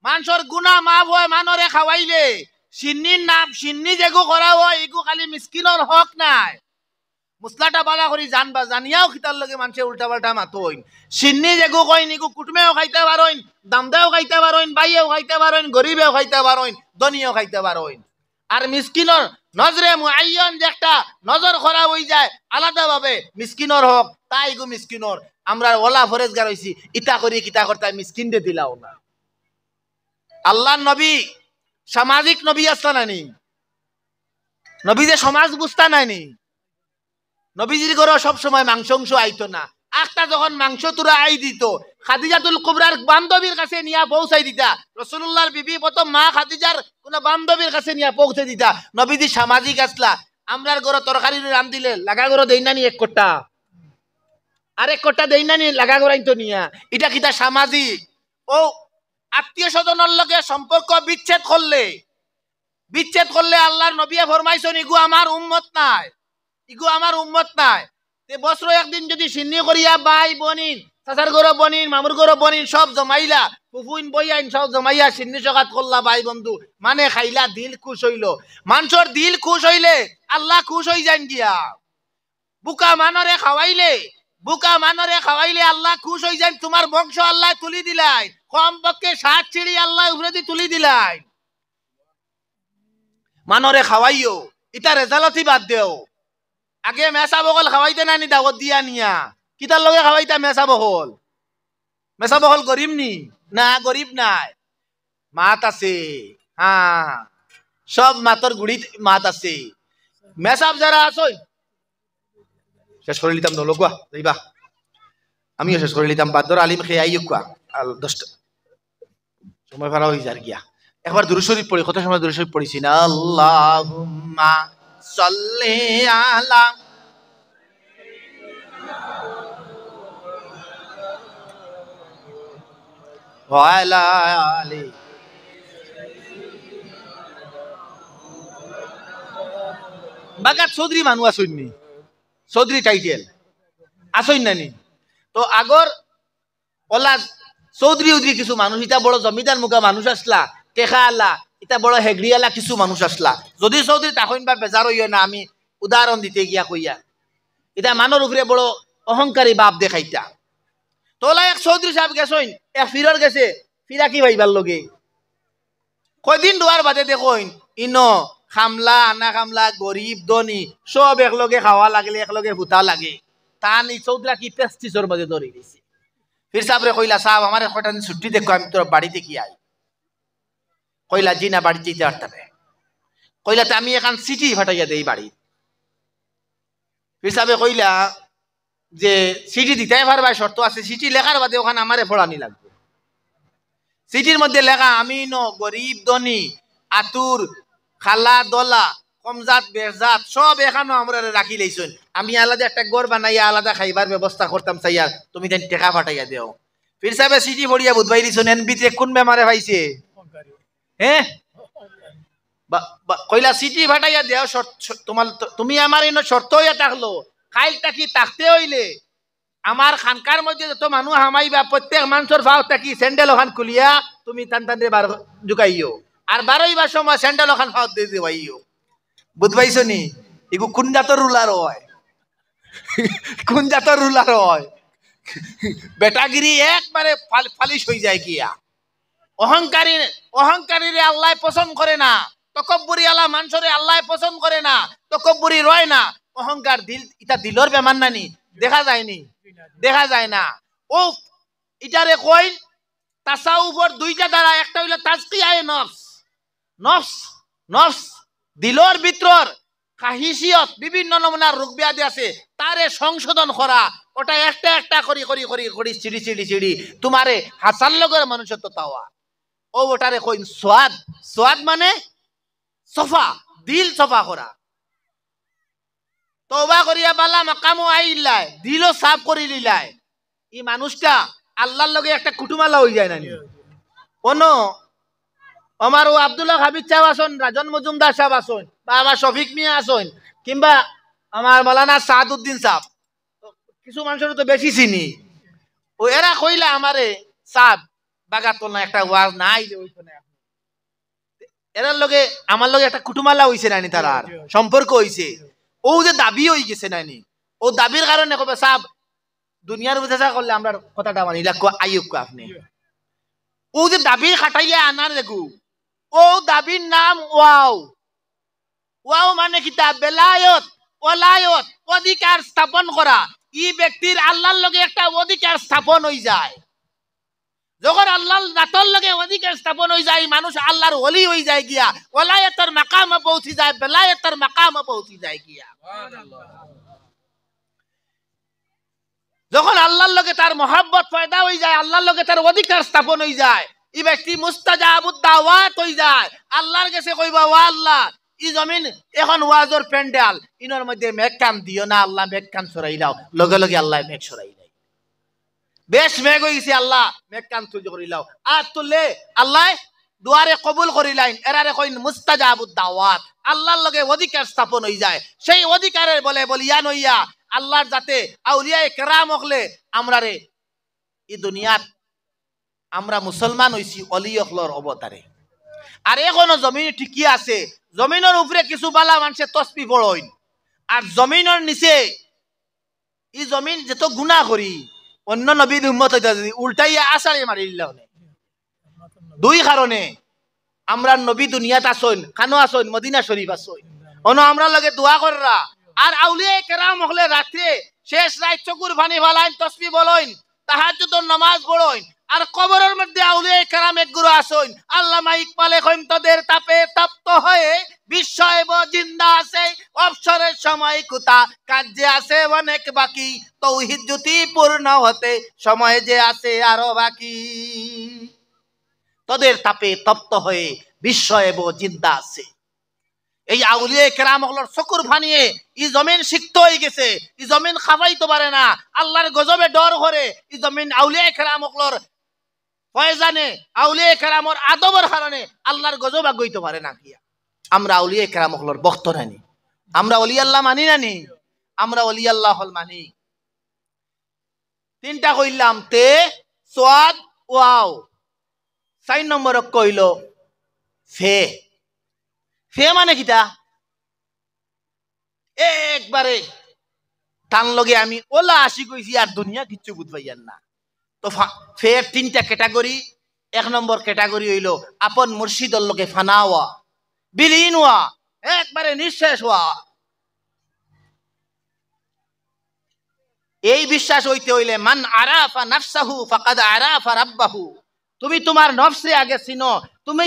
মানুষের গুনাহ মাফ হয় মানরে খাওয়াইলে। সিন্নির নাম সিন্নি যেগু করা হয় এগু খালি মিসকিনর হক নাই। মুসলাটা বালা করি জানবা জানিয়াও খিতার লগে মানুষে উল্টা পাল্টা মাতইন। সিন্নি যেগু কইন এগু কুটুমেও খাইতে পারইন, দামদাও খাইতে পারইন, বাইয়েও খাইতে পারইন, গরিবেও খাইতে পারইন, ধনীও খাইতে পারইন। আর মিসকিনর নজরে মুআয়্যান যে একটা নজর খারাপ হই যায় আলাদাভাবে মিসকিনর হক তাই এগু মিসকিনর। আমরা ওলা ফরেজগার হইছি ইতা করি কিতা করতে মিসকিন দে দিলাও না। আল্লাহর নবী সামাজিক নবী আসলা নানি, নবী যে সমাজ বুঝতা নানি। নবীজির ঘরে সব সময় মাংস আইতো না। একটা যখন মাংস তুরা আই দিত খাদিজাতুল কুবরার বান্ধবীর কাছে নিয়ে পৌঁছাই দিতা। রাসূলুল্লাহর বিবি প্রথম মা খাদিজার কোন বান্ধবীর কাছে নিয়ে পৌঁছে দিতা। নবীজি সামাজিক আসলা। আমরার ঘরে তরকারি রান দিলে লাগা ঘরে দেই নানি এক কোটা, আরেক কোটা দেই নানি লাগা ঘরাই তো নিয়া। এটা কিতা সামাজিক। ও আত্মীয় স্বজনের লগে সম্পর্ক বিচ্ছেদ করলে আল্লাহর নবী ফরমাইছেন ইগু আমার উম্মত নাই, ইগু আমার উম্মত নাই। তে বছর একদিন যদি সিন্নি করিয়া ভাই বনিন চাচার গরো বনিন মামুর গরো বনিন সব জমাইলা ফুফুইন বইয়াইন সব জমাইয়া সিন্নি সকাত করলা ভাই বন্ধু মানে খাইলা দিল খুশ হইল। মানুষের দিল খুশ হইলে আল্লাহ খুশ হই যান গিয়া। বুকা মানরে খাওয়াইলে আল্লাহ খুশ হই যান। তোমার বংশ আল্লাহ তুলি দিলাই, কমপক্ষে 7 চিড়ি আল্লাহ উপরে তুলি দিলাই। মানরে খাওয়াইও ইটা রেজালতি বাদ দেও। আগে মেসা বকল খাওয়াইতে নানি দাওয়াত দিয়া নিয়া কিতার লগে খাওয়াইতা মেসা বকল গরিব নি না গরিব নাই মাত আছে। হ্যাঁ সব মাতর গুড়িত মাত আছে। মেসাব যারা আসই শেষ করে নিতাম নলকুয়া যাইবা আমিও শেষ করে নিতাম বাদর আলিম খেয়ে আইও কুয়া 10টা সময় ভাড়া হয়ে যার গিয়া। একবার দুরূদ শরীফ পড়ি, কত সময় দুরূদ শরীফ পড়িছি না। আল্লাহুম্মা সাল্লি আলা ওয়া আলা আলি। বাগাত চৌধুরী মানুষ আসইন নি, চৌধুরী টাইটেল আসইন নানি। তো আগর ওলা চৌধুরী উদ্রি কিছু মানুষ ইটা বড় জমিদার মুখা মানুষ আসলা টেকা আলা ইটা বড় হেগড়িয়ালা কিছু মানুষ আসলা। যদি চৌধুরী তখন বা বেজার হইয়া না আমি উদাহরণ দিতে গিয়া কইয়া এটা মানর উপরে বড় অহংকারী বাপ দেখাইতা। তোলা এক চৌধুরী সাহেব গেছইন এক ফিরর গেছে ফিরা কি ভাইবার লগে কয়দিন দুয়ার বাদে দেখইন ইন খামলা আনা খামলা গরিব ধনী সব একলগে খাওয়া লাগলে একলগে ভুতা লাগে। তান এই চৌধুরা কি পেস্টিসর মাঝে ধরে দিছে। ফির সাহেবরে কইলা সাহেব আমার কয়টা দিন ছুটি দেখো আমি তোর বাড়িতে কি আই। কইলা জি না বাড়ি যেতে পারতাবে। কইলা তে আমি এখন চিঠি ফাটাইয়া দেই বাড়ি। ফির সাহেবে কইলা যে চিঠি দিতে পারবা শর্ত আছে, চিঠি লেখার বাদে ওখানে আমারে পড়ানি লাগবে। চিঠির মধ্যে লেখা আমি ন গরিব ধনী আতুর খালা দলা কমজাত বেজাত সব এখানে আমরা রাখি লাইছেন। আমি আলাদা একটা ঘর বানাইয়া আলাদা খাইবার ব্যবস্থা করতাম চাইয়া তুমি তেন টেকা ফাটাইয়া দেও। ফির সাহেবে চিঠি পড়িয়া বুধবাই দিছেন এন ভিতরে কোন বেমারে পাইছে হ্যাঁ কইলা চিঠি ফাটাইয়া দেও তোমার তুমি আমার ইনো শর্ত হইয়া থাকলো খাইলটা কি থাকতে হইলে আমার খানকার মধ্যে যত মানুষ হামাইবা প্রত্যেক মানুষের ভাও থাকি স্যান্ডেল ওখান খুলিয়া তুমি টান টান বার ঢুকাইও আর বারোইবার সময় স্যান্ডেল ওখান ভাও দিয়ে দেবাইও। বুঝবাইছো নি এগু কোন জাতর রুলার হয় কোন জাতর রুলার হয়। বেটাগিরি একবারে ফালিশ হয়ে যায় গিয়া। অহংকারীরে আল্লাহ পছন্দ করে না। তকব্বুরি আলা মানুষরে আল্লাহ পছন্দ করে না। তকব্বুরি রয় না। অহংকার দিল এটা দিলর বেমান নানি দেখা যায়নি দেখা যায় না। ও ইটারে কই তাসাউফর দুইটা দ্বারা একটা হইল তাজকিয়ায়ে নফস। নফস নফস দিলর ভিতর কাহিসিয়ত বিভিন্ন নমুনার রোগ ব্যাধি আছে তারে সংশোধন করা ওটা একটা একটা করি করি করি করি চিড়ি চিড়ি চিড়ি তোমারে হাসান লগের মানুষত্ব তাওয়া ও ওটারে কই সোয়াদ। সোয়াদ মানে সফা দিল সফা করা। তওবা করিয়া বালা মাকামও আইলাই দিলও সাফ করি লিলাই এই মানুষটা আল্লাহর লগে একটা কুটুমালা হয়ে যায় নানি। অন্য আমার ও আব্দুল্লাহ হাবিব সাহেব আসন রাজন মজুমদার সাহেব আসন বা আমার শফিক মিয়া আসন কিংবা আমার মৌলানা সাদউদ্দিন সাহেব কিছু মানুষের তো বেশি চিনি ও এরা কইলা আমারে সাহেব বাগাতল না একটা ওয়াজ না আইলে হইতো না। এরার লগে আমার লগে একটা কুটুমালা হইছে নানি, তার আর সম্পর্ক হইছে। ও যে দাবি হয়ে গেছে নানি, ও দাবির কারণে কবে সাহেব দুনিয়ার বুঝা করলে আমরা কথাটা মানি লাগো আইয়ুক আপনি। ও যে দাবি খাটাইলে আনার দেখু, ও দাবির নাম ওয়াও। ওয়াও মানে কিতাব বেলায়ত ওলায়ত, অধিকার স্থাপন করা। ই ব্যক্তির আল্লাহর লগে একটা অধিকার স্থাপন হয়ে যায়। যখন আল্লাহর জাতর লগে অধিকার স্থাপন হয়ে যায়, মানুষ আল্লাহর ওলি হয়ে যায় গিয়া, ওলায়তের মাকামে পৌঁছে যায়, বেলায়তের মাকামে পৌঁছে যায় গিয়া। যখন আল্লাহর লগে তার মহব্বত পয়দা হয়ে যায়, আল্লাহর লগে তার অধিকার স্থাপন হয়ে যায়, এই ব্যক্তি মুস্তাজাবুদ দাওয়াত হয়ে যায়। আল্লাহর কাছে কইবা, ওয়া আল্লাহ ই জমিন এখন ওয়াজর প্যান্ডেল, ইনর মধ্যে মেঘ কান দিও না আল্লাহ, মেঘ কান সরাই দাও। লগে লগে আল্লাহ মেঘ সরাই দেয়। বেশ মেঘ হয়ে গেছে, আল্লাহ মেঘ কান তুলি করিলাও। আর তুললে আল্লাহ দুয়ারে কবুল করিলাইন। এরারে কইন মুস্তাজাবুদ দাওয়াত। আল্লাহর লগে অধিকার স্থাপন হয়ে যায়। সেই অধিকারের বলে বলিয়ান হইয়া আল্লাহর যাতে আউলিয়ায়ে কেরাম হকলে আমরা রে এই দুনিয়াত আমরা মুসলমান হইছি অলি হকলর অবতারে। আর এখনো জমিন ঠিকই আছে। জমিনের উপরে কিছু বালা মানুষে তসবি পড়ইন, আর জমিনের নিচে এই জমিন যেত গুনাহ করি অন্য নবীর উম্মত হইতা যদি উল্টাইয়া আসারে মারি দিলাম। দুই কারণে আমরা নবী দুনিয়াত আসইন, খানো আসইন, মদিনা শরীফ আসইন, অন আমরা লগে দোয়া কররা। আর আউলিয়ায়ে কেরাম হলে রাত্রে শেষ রাত চকুর পানি ফালাইন, তসবি বলইন, তাহাজ্জুদের নামাজ পড়ইন। আর কবরের মধ্যে আউলিয়ায়ে কেরাম এক গুরু আসইন। আল্লামা ইকবালে কইন তাদের তাপে তপ্ত হয়ে বিশ্ব এব জিন্দা আছে, অবসরের সময় কুতা কাজে আছে অনেক বাকি, তৌহিদ জ্যোতি পূর্ণ হতে সময় যে আছে আরো বাকি। তাদের তাপে তপ্ত হয়ে বিশ্ব এব জিন্দা আছে। এই আউলিয়ায়ে কেরাম হলর চকুর ফানিয়ে ই জমিন সিক্ত হয়ে গেছে। ই জমিন খাবাইতে পারে না, আল্লাহর গজবে ডর করে। ই জমিন আউলিয়ায়ে কেরাম হলর ফয়জানে, আউলিয়ায়ে কেরামর আদবের কারণে আল্লাহর গজব আগইতে পারে না। কিয়া আমরা আউলিয়ায়ে কেরাম হলর ভক্ত নানি, আমরা ওলি আল্লাহ মানি নানি, আমরা ওলি আল্লাহ হল মানি। তিনটা কইলাম তে সোয়াদ ওয়াও। 4 নম্বর কইল ফে। ফে মানে কিটা একবারে তান লগে আমি ওলা আসি কইছি আর দুনিয়া কিচ্ছু বুঝবাইয়ার না। তো ফের 3টা ক্যাটাগরি। 1 নম্বর ক্যাটাগরি হইল আপন মুর্শিদর লগে ফানা হওয়া, বিলীন হওয়া, একবারে নিঃশেষ হওয়া। এই বিশ্বাস হইতে হইলে মান আরাফা নাফসাহু ফাকাদ আরাফা রাব্বাহু। তুমি তোমার নফসে আগে চিনো, তুমি